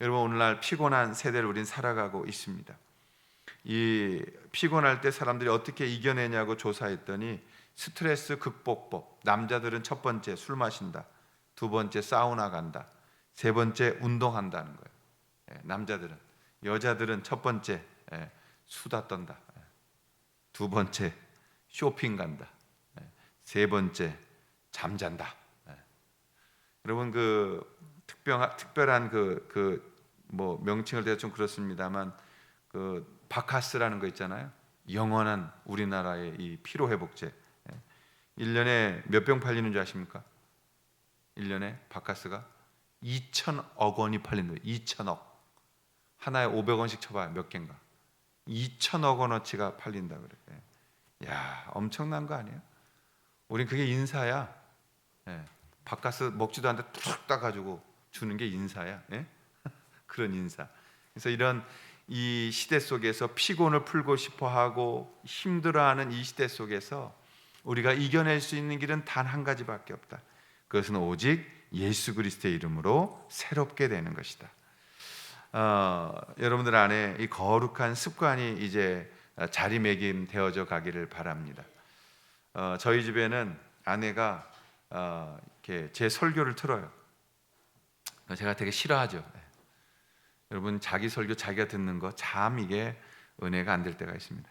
여러분, 오늘날 피곤한 세대를 우린 살아가고 있습니다. 이 피곤할 때 사람들이 어떻게 이겨내냐고 조사했더니 스트레스 극복법, 남자들은 첫 번째 술 마신다, 2번째 사우나 간다, 3번째 운동한다는 거예요. 남자들은. 여자들은 첫 번째 수다 떤다, 2번째 쇼핑 간다, 3번째 잠잔다. 여러분, 그 특별한 뭐 명칭을 대서 좀 그렇습니다만, 그 바카스라는 거 있잖아요. 영원한 우리나라의 이 피로 회복제. 1년에 몇 병 팔리는 줄 아십니까? 1년에 바카스가 2천억 원이 팔린다. 2천억. 하나에 500원씩 쳐봐요. 몇 개인가? 2천억 원어치가 팔린다 그래. 야, 엄청난 거 아니에요? 우린 그게 인사야. 바카스 먹지도 않는데 툭 따가지고 주는 게 인사야. 그런 인사. 그래서 이런 이 시대 속에서 피곤을 풀고 싶어하고 힘들어하는 이 시대 속에서 우리가 이겨낼 수 있는 길은 단 한 가지밖에 없다. 그것은 오직 예수 그리스도의 이름으로 새롭게 되는 것이다. 여러분들 안에 이 거룩한 습관이 이제 자리매김되어져 가기를 바랍니다. 저희 집에는 아내가 이렇게 제 설교를 틀어요. 제가 되게 싫어하죠. 여러분, 자기 설교 자기가 듣는 거 참 이게 은혜가 안 될 때가 있습니다.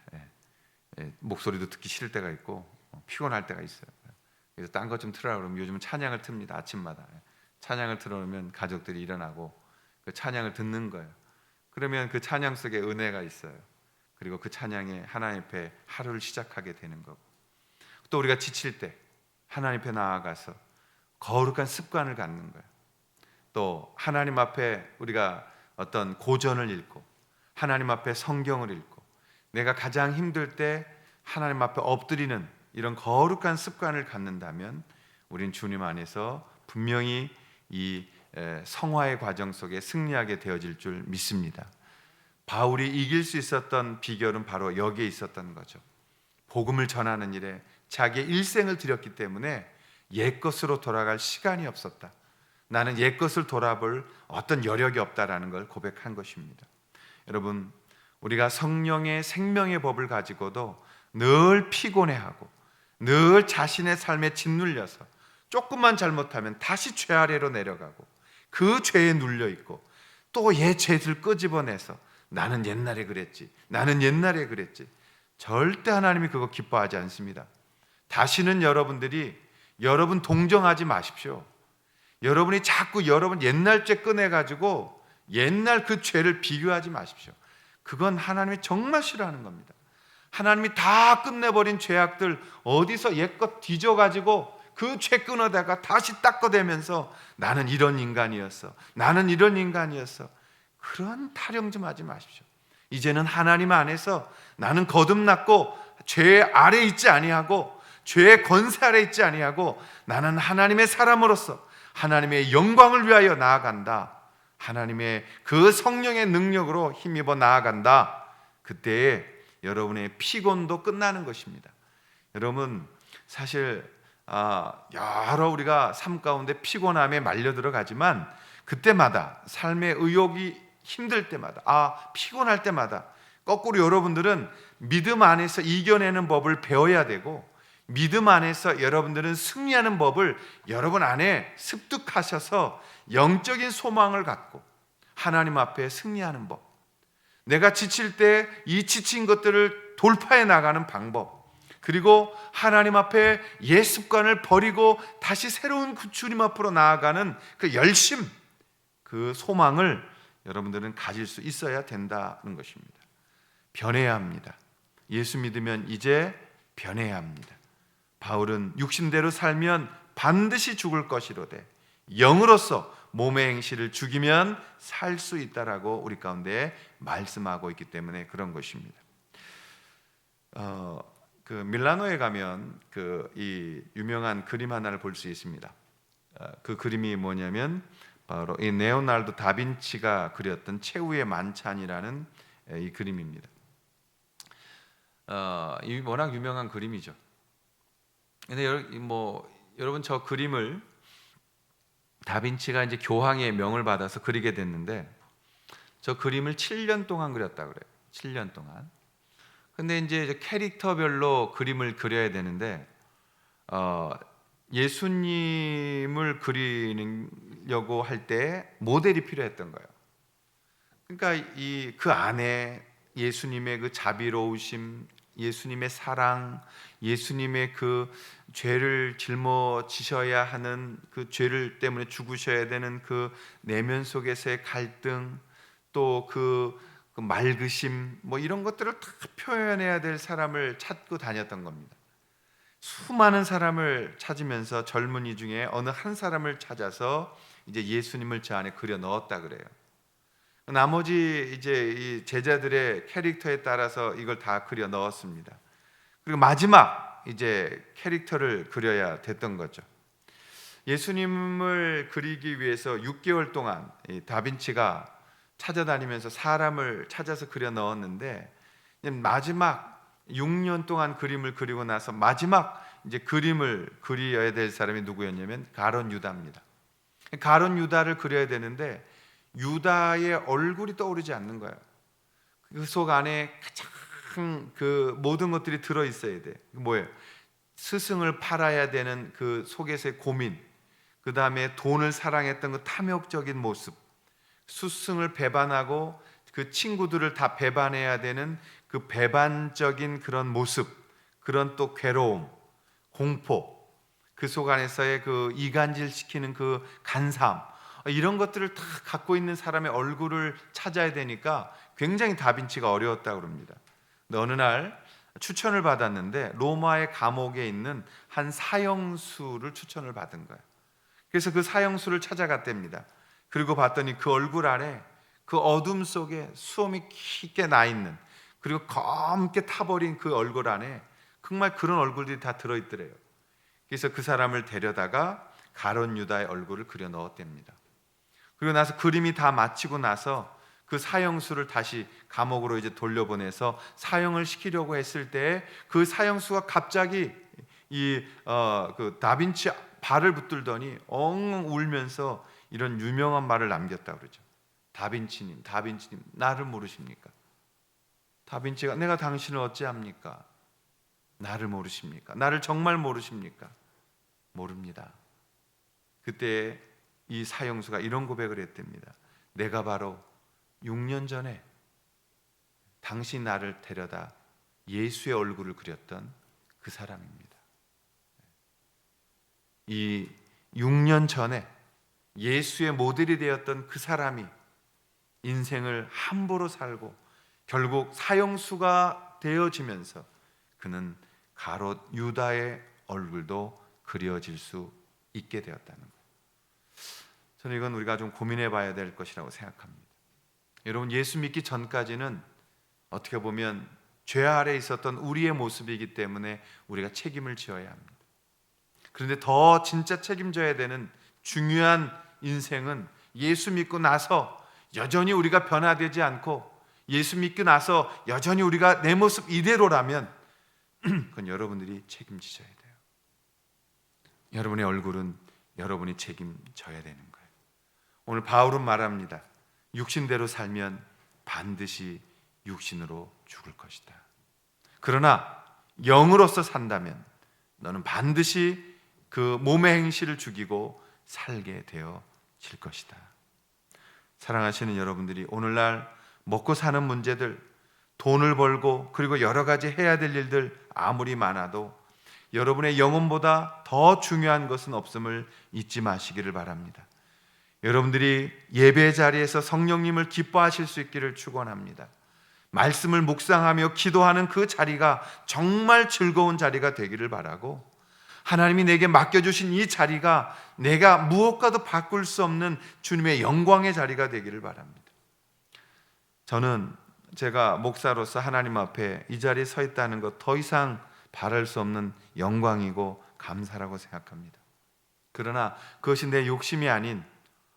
목소리도 듣기 싫을 때가 있고 피곤할 때가 있어요. 그래서 딴 거 좀 틀으라 그러면 요즘은 찬양을 틉니다. 아침마다 찬양을 틀어놓으면 가족들이 일어나고 그 찬양을 듣는 거예요. 그러면 그 찬양 속에 은혜가 있어요. 그리고 그 찬양에 하나님 앞에 하루를 시작하게 되는 거고, 또 우리가 지칠 때 하나님 앞에 나아가서 거룩한 습관을 갖는 거예요. 또 하나님 앞에 우리가 어떤 고전을 읽고 하나님 앞에 성경을 읽고 내가 가장 힘들 때 하나님 앞에 엎드리는 이런 거룩한 습관을 갖는다면 우린 주님 안에서 분명히 이 성화의 과정 속에 승리하게 되어질 줄 믿습니다. 바울이 이길 수 있었던 비결은 바로 여기에 있었던 거죠. 복음을 전하는 일에 자기의 일생을 들였기 때문에 옛것으로 돌아갈 시간이 없었다. 나는 옛것을 돌아볼 어떤 여력이 없다라는 걸 고백한 것입니다. 여러분, 우리가 성령의 생명의 법을 가지고도 늘 피곤해하고 늘 자신의 삶에 짓눌려서 조금만 잘못하면 다시 죄 아래로 내려가고 그 죄에 눌려있고 또 옛 죄를 끄집어내서 나는 옛날에 그랬지, 나는 옛날에 그랬지. 절대 하나님이 그거 기뻐하지 않습니다. 다시는 여러분 동정하지 마십시오. 여러분이 자꾸 여러분 옛날 죄 꺼내가지고 옛날 그 죄를 비교하지 마십시오. 그건 하나님이 정말 싫어하는 겁니다. 하나님이 다 끝내버린 죄악들 어디서 옛것 뒤져가지고 그 죄 끊어다가 다시 닦아대면서 나는 이런 인간이었어, 나는 이런 인간이었어. 그런 타령 좀 하지 마십시오. 이제는 하나님 안에서 나는 거듭났고 죄 아래 있지 아니하고 죄의 권세 아래 있지 아니하고 나는 하나님의 사람으로서 하나님의 영광을 위하여 나아간다. 하나님의 그 성령의 능력으로 힘입어 나아간다. 그때에 여러분의 피곤도 끝나는 것입니다. 여러분, 사실 여러 우리가 삶 가운데 피곤함에 말려 들어가지만 그때마다 삶의 의욕이 힘들 때마다 피곤할 때마다 거꾸로 여러분들은 믿음 안에서 이겨내는 법을 배워야 되고 믿음 안에서 여러분들은 승리하는 법을 여러분 안에 습득하셔서 영적인 소망을 갖고 하나님 앞에 승리하는 법, 내가 지칠 때 이 지친 것들을 돌파해 나가는 방법, 그리고 하나님 앞에 옛 습관을 버리고 다시 새로운 주님 앞으로 나아가는 그 열심, 그 소망을 여러분들은 가질 수 있어야 된다는 것입니다. 변해야 합니다. 예수 믿으면 이제 변해야 합니다. 바울은 육신대로 살면 반드시 죽을 것이로되 영으로서 몸의 행실을 죽이면 살 수 있다라고 우리 가운데 말씀하고 있기 때문에 그런 것입니다. 그 밀라노에 가면 이 유명한 그림 하나를 볼 수 있습니다. 그 그림이 뭐냐면 바로 이 레오나르도 다빈치가 그렸던 최후의 만찬이라는 이 그림입니다. 이 워낙 유명한 그림이죠. 근데 여러분 저 그림을 다빈치가 이제 교황의 명을 받아서 그리게 됐는데 저 그림을 7년 동안 그렸다 그래요. 7년 동안. 근데 이제 캐릭터별로 그림을 그려야 되는데 예수님을 그리려고 할 때 모델이 필요했던 거예요. 그러니까 그 안에 예수님의 그 자비로우심, 예수님의 사랑, 예수님의 그 죄를 짊어지셔야 하는 그 죄를 때문에 죽으셔야 되는 그 내면 속에서의 갈등, 또 그 맑으심, 이런 것들을 다 표현해야 될 사람을 찾고 다녔던 겁니다. 수많은 사람을 찾으면서 젊은이 중에 어느 한 사람을 찾아서 이제 예수님을 저 안에 그려 넣었다 그래요. 나머지 이제 이 제자들의 캐릭터에 따라서 이걸 다 그려 넣었습니다. 그리고 마지막 이제 캐릭터를 그려야 됐던 거죠. 예수님을 그리기 위해서 6개월 동안 이 다빈치가 찾아다니면서 사람을 찾아서 그려 넣었는데 마지막 6년 동안 그림을 그리고 나서 마지막 이제 그림을 그려야 될 사람이 누구였냐면 가룟 유다입니다. 가룟 유다를 그려야 되는데 유다의 얼굴이 떠오르지 않는 거예요. 그 속 안에 가장 그 모든 것들이 들어 있어야 돼. 뭐예요? 스승을 팔아야 되는 그 속에서의 고민, 그 다음에 돈을 사랑했던 그 탐욕적인 모습, 스승을 배반하고 그 친구들을 다 배반해야 되는 그 배반적인 그런 모습, 그런 또 괴로움, 공포, 그 속 안에서의 그 이간질시키는 그 간사함, 이런 것들을 다 갖고 있는 사람의 얼굴을 찾아야 되니까 굉장히 다빈치가 어려웠다고 합니다. 근데 어느 날 추천을 받았는데 로마의 감옥에 있는 한 사형수를 추천을 받은 거예요. 그래서 그 사형수를 찾아갔답니다. 그리고 봤더니 그 얼굴 안에 그 어둠 속에 수염이 깊게 나 있는, 그리고 검게 타버린 그 얼굴 안에 정말 그런 얼굴들이 다 들어있더래요. 그래서 그 사람을 데려다가 가룟 유다의 얼굴을 그려 넣었답니다. 그리고 나서 그림이 다 마치고 나서 그 사형수를 다시 감옥으로 이제 돌려보내서 사형을 시키려고 했을 때 그 사형수가 갑자기 그 다빈치 발을 붙들더니 엉엉 울면서 이런 유명한 말을 남겼다고 그러죠. 다빈치님, 다빈치님, 나를 모르십니까? 다빈치가 내가 당신을 어찌합니까? 나를 모르십니까? 나를 정말 모르십니까? 모릅니다. 그때 이 사형수가 이런 고백을 했답니다. 내가 바로 6년 전에 당신 나를 데려다 예수의 얼굴을 그렸던 그 사람입니다. 이 6년 전에 예수의 모델이 되었던 그 사람이 인생을 함부로 살고 결국 사형수가 되어지면서 그는 가롯 유다의 얼굴도 그려질 수 있게 되었다는 거예요. 저는 이건 우리가 좀 고민해 봐야 될 것이라고 생각합니다. 여러분, 예수 믿기 전까지는 어떻게 보면 죄 아래 있었던 우리의 모습이기 때문에 우리가 책임을 지어야 합니다. 그런데 더 진짜 책임져야 되는 중요한 인생은 예수 믿고 나서 여전히 우리가 변화되지 않고 예수 믿고 나서 여전히 우리가 내 모습 이대로라면 그건 여러분들이 책임지셔야 돼요. 여러분의 얼굴은 여러분이 책임져야 되는 거예요. 오늘 바울은 말합니다. 육신대로 살면 반드시 육신으로 죽을 것이다. 그러나 영으로서 산다면 너는 반드시 그 몸의 행실을 죽이고 살게 되어질 것이다. 사랑하시는 여러분들이 오늘날 먹고 사는 문제들, 돈을 벌고 그리고 여러 가지 해야 될 일들 아무리 많아도 여러분의 영혼보다 더 중요한 것은 없음을 잊지 마시기를 바랍니다. 여러분들이 예배 자리에서 성령님을 기뻐하실 수 있기를 축원합니다. 말씀을 묵상하며 기도하는 그 자리가 정말 즐거운 자리가 되기를 바라고, 하나님이 내게 맡겨주신 이 자리가 내가 무엇과도 바꿀 수 없는 주님의 영광의 자리가 되기를 바랍니다. 저는 제가 목사로서 하나님 앞에 이 자리에 서 있다는 것 더 이상 바랄 수 없는 영광이고 감사라고 생각합니다. 그러나 그것이 내 욕심이 아닌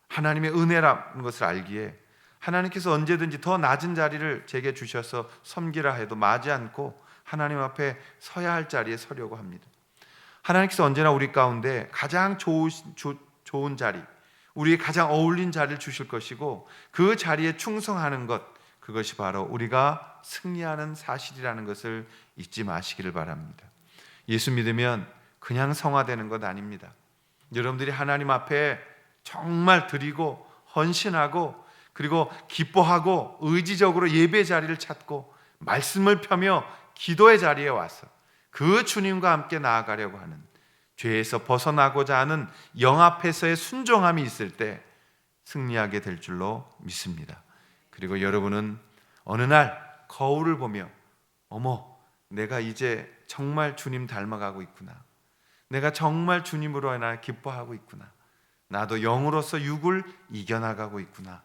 하나님의 은혜라는 것을 알기에 하나님께서 언제든지 더 낮은 자리를 제게 주셔서 섬기라 해도 마지 않고 하나님 앞에 서야 할 자리에 서려고 합니다. 하나님께서 언제나 우리 가운데 가장 좋은 자리, 우리의 가장 어울린 자리를 주실 것이고 그 자리에 충성하는 것, 그것이 바로 우리가 승리하는 사실이라는 것을 잊지 마시기를 바랍니다. 예수 믿으면 그냥 성화되는 것 아닙니다. 여러분들이 하나님 앞에 정말 드리고 헌신하고 그리고 기뻐하고 의지적으로 예배 자리를 찾고 말씀을 펴며 기도의 자리에 와서 그 주님과 함께 나아가려고 하는, 죄에서 벗어나고자 하는 영 앞에서의 순종함이 있을 때 승리하게 될 줄로 믿습니다. 그리고 여러분은 어느 날 거울을 보며 어머, 내가 이제 정말 주님 닮아가고 있구나, 내가 정말 주님으로 인하여 기뻐하고 있구나, 나도 영으로서 육을 이겨나가고 있구나,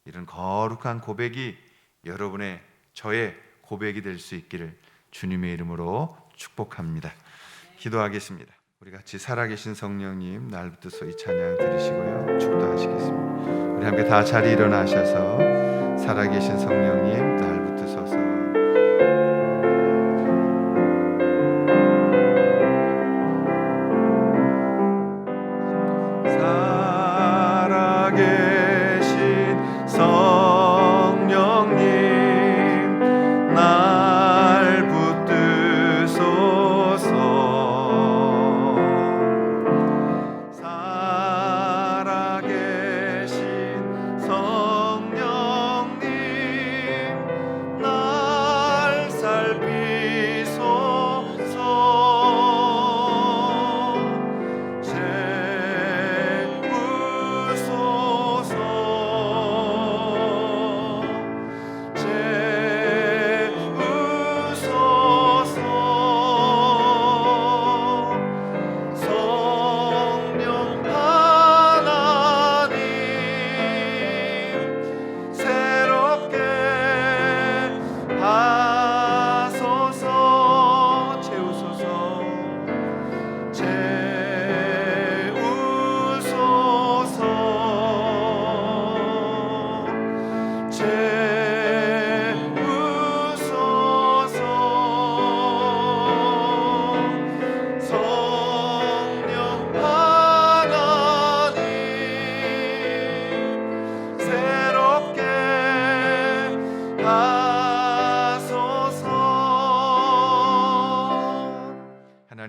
이런 거룩한 고백이 여러분의, 저의 고백이 될 수 있기를 주님의 이름으로 축복합니다. 기도하겠습니다. 우리 같이 살아계신 성령님, 날부터 이 찬양 들으시고요, 축도하시겠습니다. 우리 함께 다 자리 일어나셔서 살아계신 성령님, 날부터 서서 살아계신 성령님, 날 붙드소서.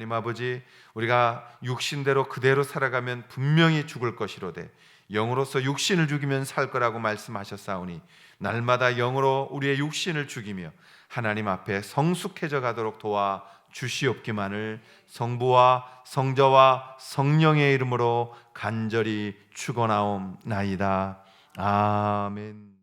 하나님 아버지, 우리가 육신대로 그대로 살아가면 분명히 죽을 것이로되 영으로서 육신을 죽이면 살 거라고 말씀하셨사오니 날마다 영으로 우리의 육신을 죽이며 하나님 앞에 성숙해져 가도록 도와 주시옵기만을 성부와 성자와 성령의 이름으로 간절히 축원하옵나이다. 아멘.